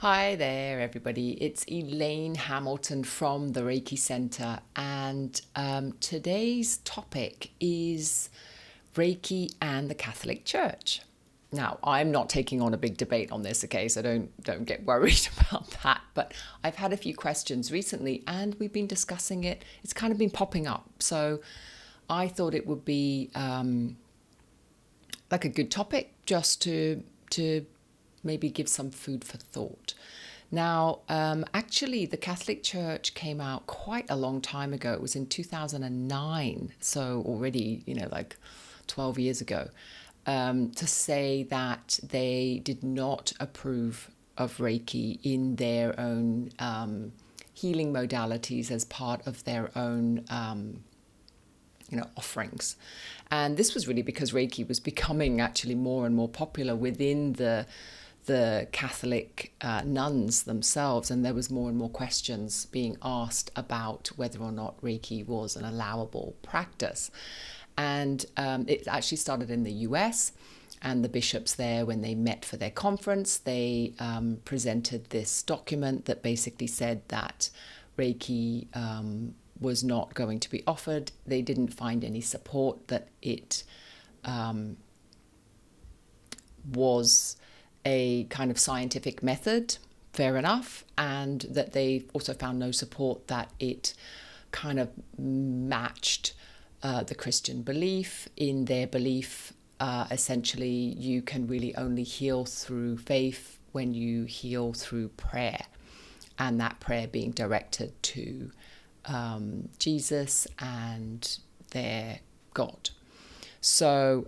Hi there, everybody. It's Elaine Hamilton from the Reiki Center, and today's topic is Reiki and the Catholic Church. Now, I'm not taking on a big debate on this, okay? So don't get worried about that. But I've had a few questions recently, and we've been discussing it. It's kind of been popping up, so I thought it would be like a good topic just to maybe give some food for thought. Now, actually, the Catholic Church came out quite a long time ago. It was in 2009, so already, like 12 years ago, to say that they did not approve of Reiki in their own healing modalities as part of their own offerings. And this was really because Reiki was becoming actually more and more popular within the Catholic nuns themselves, and there was more and more questions being asked about whether or not Reiki was an allowable practice. And it actually started in the US, and the bishops there, when they met for their conference, they presented this document that basically said that Reiki was not going to be offered. They didn't find any support that it was a kind of scientific method, fair enough, and that they also found no support that it kind of matched the Christian belief. In their belief, essentially, you can really only heal through faith when you heal through prayer, and that prayer being directed to Jesus and their God. So,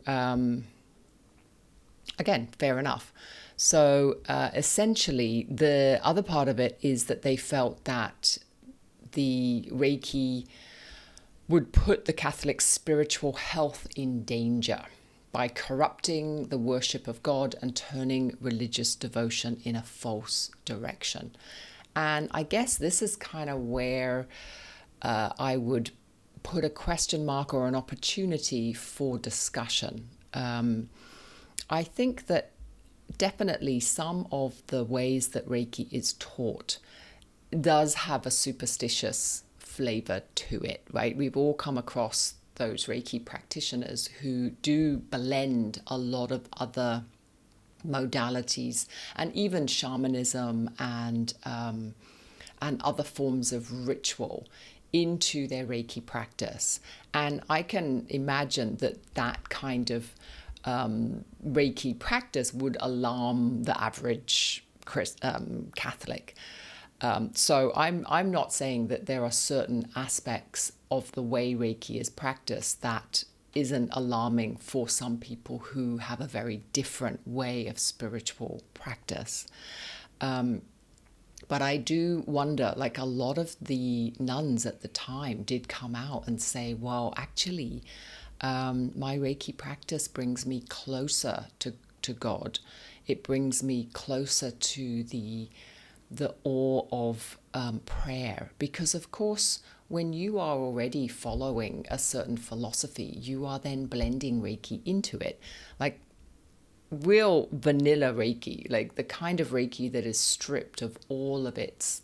again, fair enough. So essentially, the other part of it is that they felt that the Reiki would put the Catholic spiritual health in danger by corrupting the worship of God and turning religious devotion in a false direction. And I guess this is kind of where I would put a question mark or an opportunity for discussion. I think that definitely some of the ways that Reiki is taught does have a superstitious flavor to it, right? We've all come across those Reiki practitioners who do blend a lot of other modalities and even shamanism and other forms of ritual into their Reiki practice. And I can imagine that kind of Reiki practice would alarm the average Catholic. So I'm not saying that there are certain aspects of the way Reiki is practiced that isn't alarming for some people who have a very different way of spiritual practice. But I do wonder, like a lot of the nuns at the time did come out and say, well, actually, my Reiki practice brings me closer to God. It brings me closer to the awe of prayer. Because, of course, when you are already following a certain philosophy, you are then blending Reiki into it. Like real vanilla Reiki, like the kind of Reiki that is stripped of all of its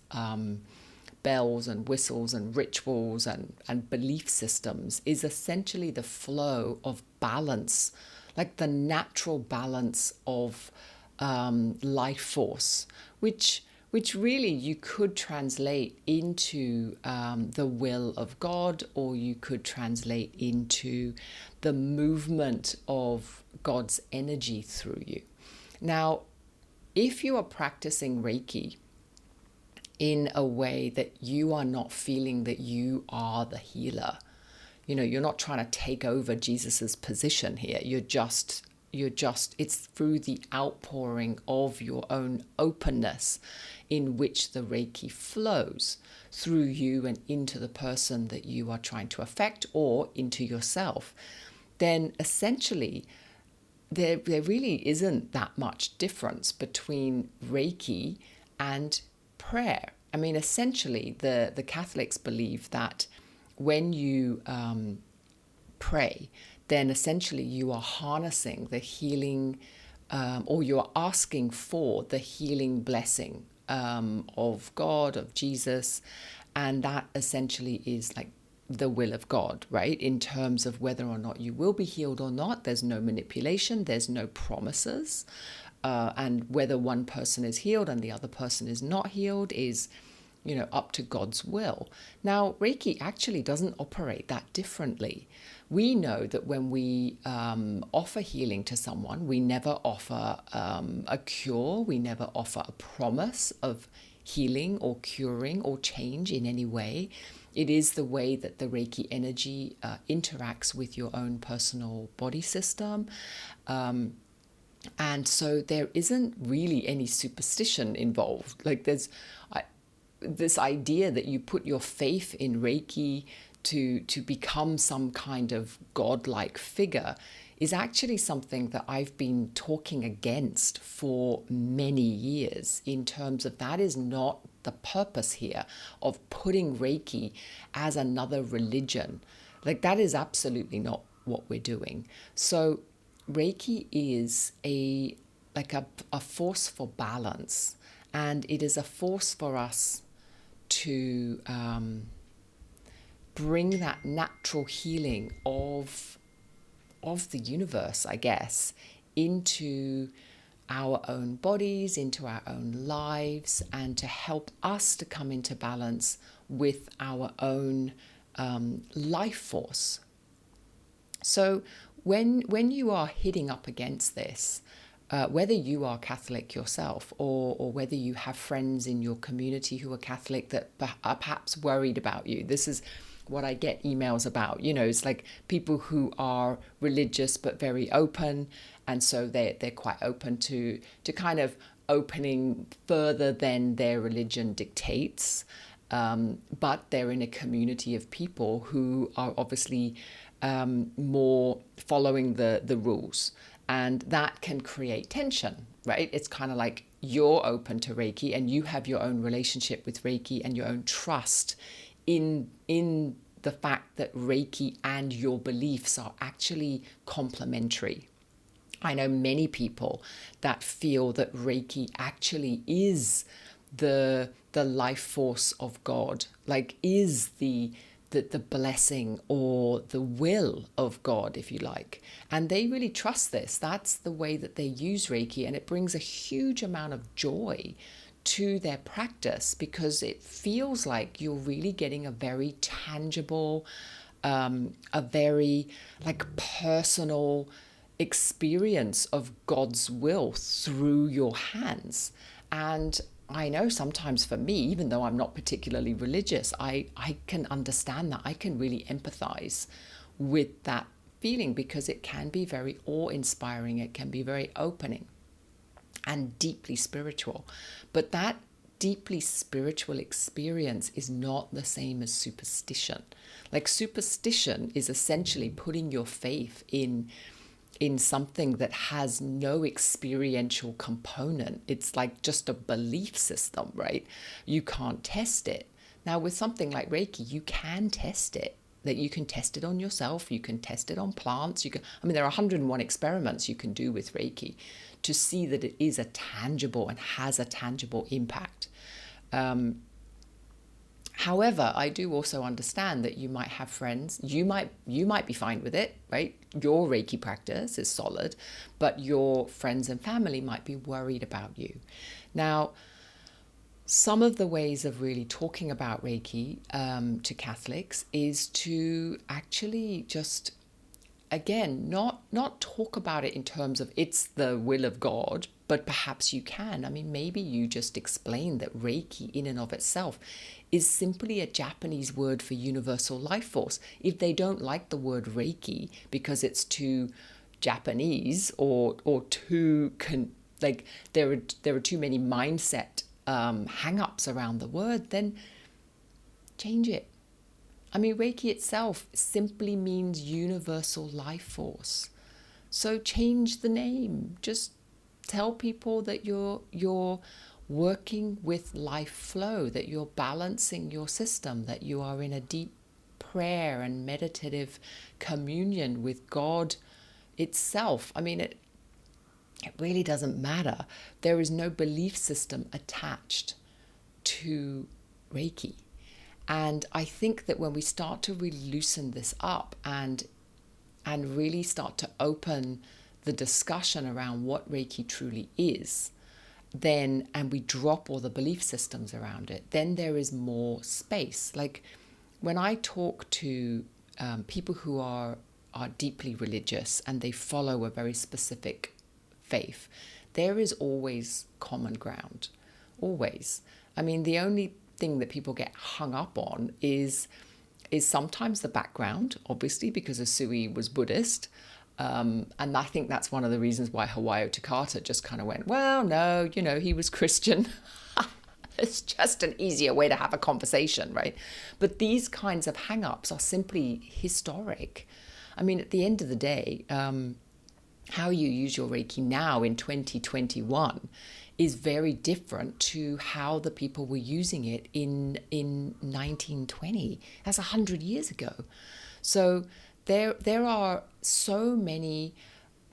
bells and whistles and rituals and belief systems, is essentially the flow of balance, like the natural balance of life force, which really you could translate into the will of God, or you could translate into the movement of God's energy through you. Now, if you are practicing Reiki in a way that you are not feeling that you are the healer, you're not trying to take over Jesus's position here. You're just it's through the outpouring of your own openness in which the Reiki flows through you and into the person that you are trying to affect, or into yourself. Then essentially there really isn't that much difference between Reiki and prayer. I mean, essentially the Catholics believe that when you pray, then essentially you are harnessing the healing, or you are asking for the healing blessing of God, of Jesus, and that essentially is like the will of God, right? In terms of whether or not you will be healed or not, there's no manipulation, there's no promises. And whether one person is healed and the other person is not healed is, up to God's will. Now, Reiki actually doesn't operate that differently. We know that when we offer healing to someone, we never offer a cure, we never offer a promise of healing or curing or change in any way. It is the way that the Reiki energy interacts with your own personal body system. And so there isn't really any superstition involved. Like there's this idea that you put your faith in Reiki to become some kind of godlike figure is actually something that I've been talking against for many years, in terms of that is not the purpose here of putting Reiki as another religion. Like that is absolutely not what we're doing. So Reiki is a force for balance, and it is a force for us to bring that natural healing of the universe, I guess, into our own bodies, into our own lives, and to help us to come into balance with our own life force. So when you are hitting up against this, whether you are Catholic yourself or whether you have friends in your community who are Catholic that are perhaps worried about you, this is what I get emails about. It's like people who are religious but very open, and so they're quite open to kind of opening further than their religion dictates. But they're in a community of people who are obviously more following the rules. And that can create tension, right? It's kind of like you're open to Reiki and you have your own relationship with Reiki and your own trust in the fact that Reiki and your beliefs are actually complementary. I know many people that feel that Reiki actually is the life force of God, like is the blessing or the will of God, if you like. And they really trust this. That's the way that they use Reiki, and it brings a huge amount of joy to their practice because it feels like you're really getting a very tangible, a very like personal experience of God's will through your hands. And I know sometimes for me, even though I'm not particularly religious, I can understand that. I can really empathize with that feeling because it can be very awe-inspiring. It can be very opening and deeply spiritual. But that deeply spiritual experience is not the same as superstition. Like superstition is essentially putting your faith in something that has no experiential component. It's like just a belief system, right? You can't test it. Now, with something like Reiki, you can test it. That you can test it on yourself, you can test it on plants. There are 101 experiments you can do with Reiki to see that it is a tangible and has a tangible impact. However, I do also understand that you might have friends, you might be fine with it, right? Your Reiki practice is solid, but your friends and family might be worried about you. Now, some of the ways of really talking about Reiki to Catholics is to actually just, again, not talk about it in terms of it's the will of God, but perhaps you can. Maybe you just explain that Reiki in and of itself is simply a Japanese word for universal life force. If they don't like the word Reiki because it's too Japanese or too there are too many mindset hang-ups around the word, then change it. Reiki itself simply means universal life force. So change the name. Just tell people that you're working with life flow, that you're balancing your system, that you are in a deep prayer and meditative communion with God itself. It really doesn't matter. There is no belief system attached to Reiki. And I think that when we start to really loosen this up and really start to open the discussion around what Reiki truly is, then, and we drop all the belief systems around it, then there is more space. Like when I talk to people who are deeply religious and they follow a very specific faith, there is always common ground. Always. I mean, the only thing that people get hung up on is sometimes the background, obviously, because Usui was Buddhist. And I think that's one of the reasons why Hawayo Takata just kind of went, well, no, he was Christian. It's just an easier way to have a conversation, right? But these kinds of hang-ups are simply historic. I mean, at the end of the day, how you use your Reiki now in 2021 is very different to how the people were using it in 1920. That's 100 years ago. So there are so many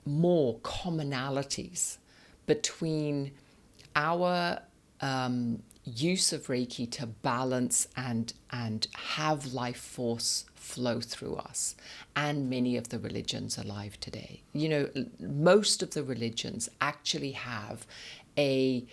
more commonalities between our use of Reiki to balance and have life force flow through us, and many of the religions alive today. Most of the religions actually have a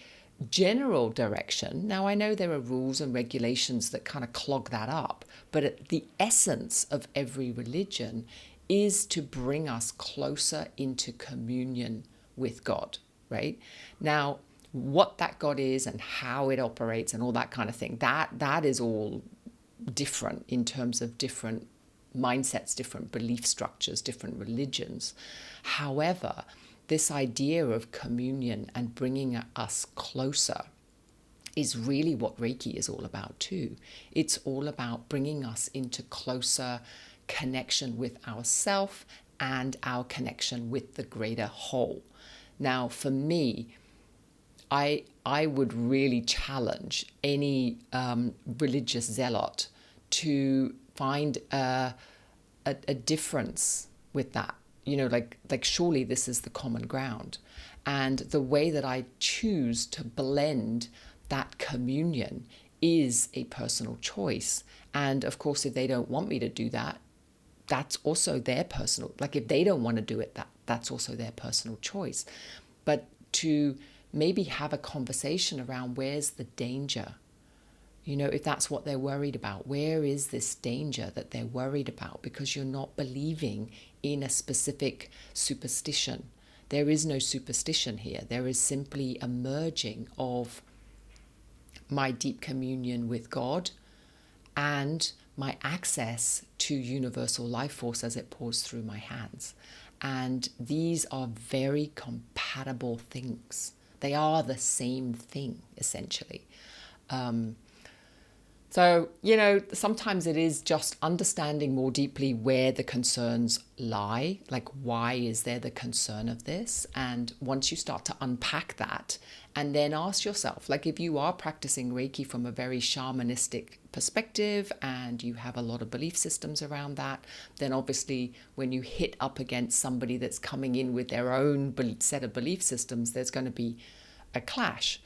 general direction. Now, I know there are rules and regulations that kind of clog that up, but the essence of every religion is to bring us closer into communion with God, right? Now, what that God is and how it operates and all that kind of thing, that is all different in terms of different mindsets, different belief structures, different religions. However, this idea of communion and bringing us closer is really what Reiki is all about too. It's all about bringing us into closer connection with ourself and our connection with the greater whole. Now, for me, I would really challenge any religious zealot to find a difference with that. Like surely this is the common ground. And the way that I choose to blend that communion is a personal choice. And of course, if they don't want me to do that, that's also their personal, like if they don't want to do it, that's also their personal choice. But to maybe have a conversation around where's the danger, if that's what they're worried about, where is this danger that they're worried about? Because you're not believing in a specific superstition. There is no superstition here. There is simply a merging of my deep communion with God and my access to universal life force as it pours through my hands. And these are very compatible things. They are the same thing, essentially. So, sometimes it is just understanding more deeply where the concerns lie, like why is there the concern of this? And once you start to unpack that and then ask yourself, like if you are practicing Reiki from a very shamanistic perspective and you have a lot of belief systems around that, then obviously when you hit up against somebody that's coming in with their own set of belief systems, there's going to be a clash.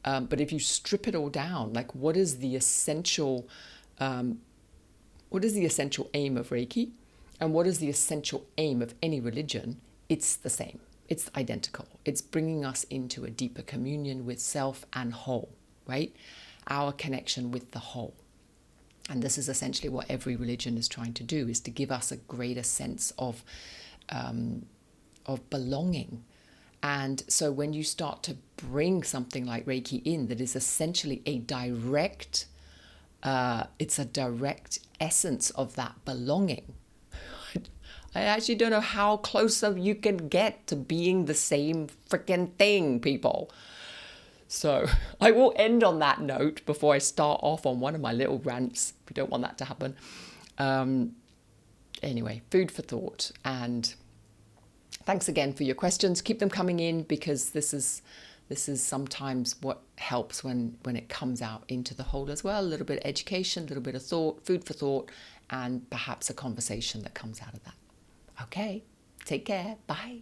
But if you strip it all down, like what is the essential aim of Reiki, and what is the essential aim of any religion? It's the same. It's identical. It's bringing us into a deeper communion with self and whole, right? Our connection with the whole. And this is essentially what every religion is trying to do, is to give us a greater sense of belonging. And so when you start to bring something like Reiki in that is essentially a direct essence of that belonging. I actually don't know how closer you can get to being the same freaking thing, people. So I will end on that note before I start off on one of my little rants. We don't want that to happen. Anyway, food for thought. And thanks again for your questions. Keep them coming in, because this is sometimes what helps when it comes out into the whole as well. A little bit of education, a little bit of thought, food for thought, and perhaps a conversation that comes out of that. Okay, take care. Bye.